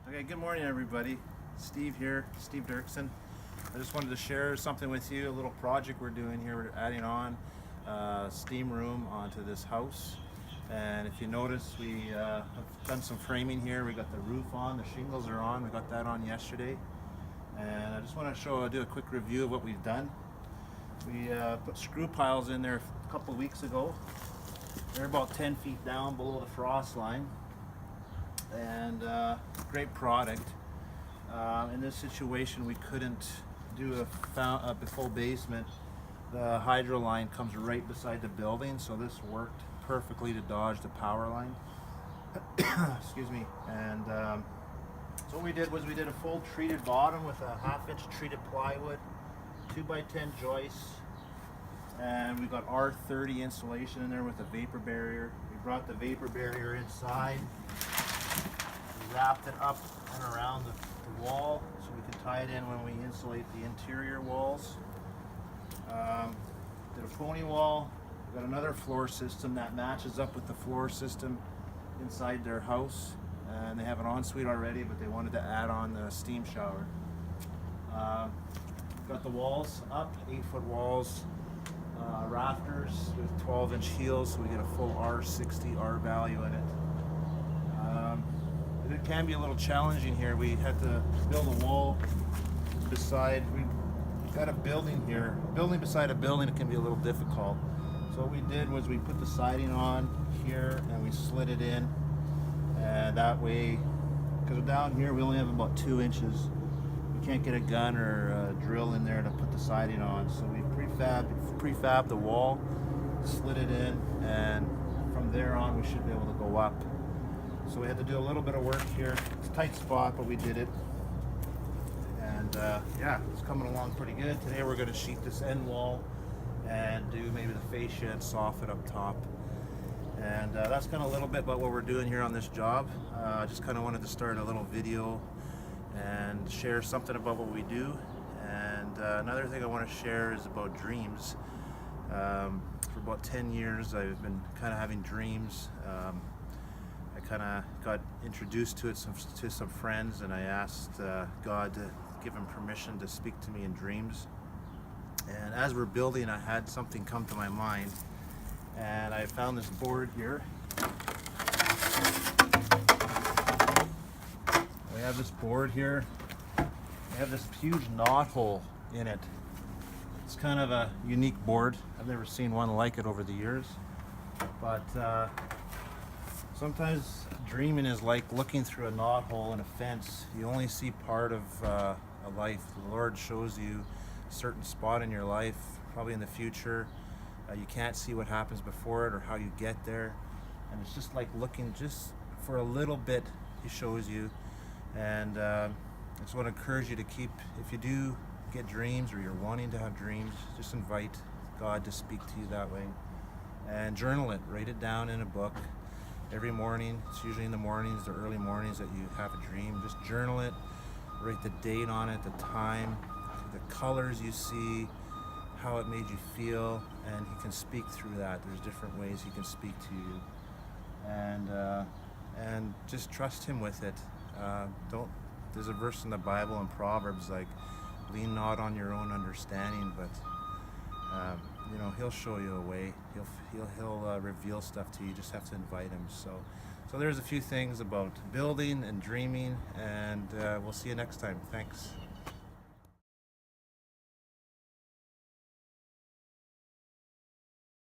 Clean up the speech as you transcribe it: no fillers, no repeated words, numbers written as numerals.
Okay, good morning everybody. Steve here, Steve Dirksen. I just wanted to share something with you, a little project we're doing here. We're adding on a steam room onto this house. And if you notice, we have done some framing here. We got the roof on, the shingles are on. We got that on yesterday. And I just want to do a quick review of what we've done. We put screw piles in there a couple of weeks ago. They're about 10 feet down below the frost line. And great product. In this situation, we couldn't do a full basement. The hydro line comes right beside the building, so this worked perfectly to dodge the power line. Excuse me. And so what we did was we did a full treated bottom with a 1/2-inch treated plywood, 2x10 joists, and we got R30 insulation in there with a vapor barrier. We brought the vapor barrier inside. Wrapped it up and around the wall so we can tie it in when we insulate the interior walls. Did a pony wall. We got another floor system that matches up with the floor system inside their house, and they have an ensuite already, but they wanted to add on the steam shower. Got the walls up, 8-foot walls, rafters with 12-inch heels, so we get a full R60 R value in it. It can be a little challenging here. We had to build a wall beside, we got a building here. Building beside a building, it can be a little difficult. So what we did was we put the siding on here and we slid it in. And that way, because down here we only have about 2 inches, we can't get a gun or a drill in there to put the siding on. So we prefab the wall, slid it in, and from there on we should be able to go up. So we had to do a little bit of work here. It's a tight spot, but we did it. And yeah, it's coming along pretty good. Today we're going to sheet this end wall and do maybe the fascia and soffit up top. And that's kind of a little bit about what we're doing here on this job. I just kind of wanted to start a little video and share something about what we do. And another thing I want to share is about dreams. For about 10 years I've been kind of having dreams. I kind of got introduced to it to some friends, and I asked God to give him permission to speak to me in dreams. And as we're building, I had something come to my mind, and I found this board here. We have this board here. We have this huge knot hole in it. It's kind of a unique board. I've never seen one like it over the years, but sometimes dreaming is like looking through a knot hole in a fence. You only see part of a life. The Lord shows you a certain spot in your life, probably in the future. You can't see what happens before it or how you get there. And it's just like looking just for a little bit, He shows you. And I just want to encourage you to keep, if you do get dreams or you're wanting to have dreams, just invite God to speak to you that way. And journal it, write it down in a book. Every morning, it's usually in the mornings, the early mornings that you have a dream. Just journal it, write the date on it, the time, the colors you see, how it made you feel, and He can speak through that. There's different ways He can speak to you. And just trust Him with it. There's a verse in the Bible in Proverbs like, lean not on your own understanding, but you know, He'll show you a way. He'll reveal stuff to you. You just have to invite Him. So there's a few things about building and dreaming, and we'll see you next time. Thanks.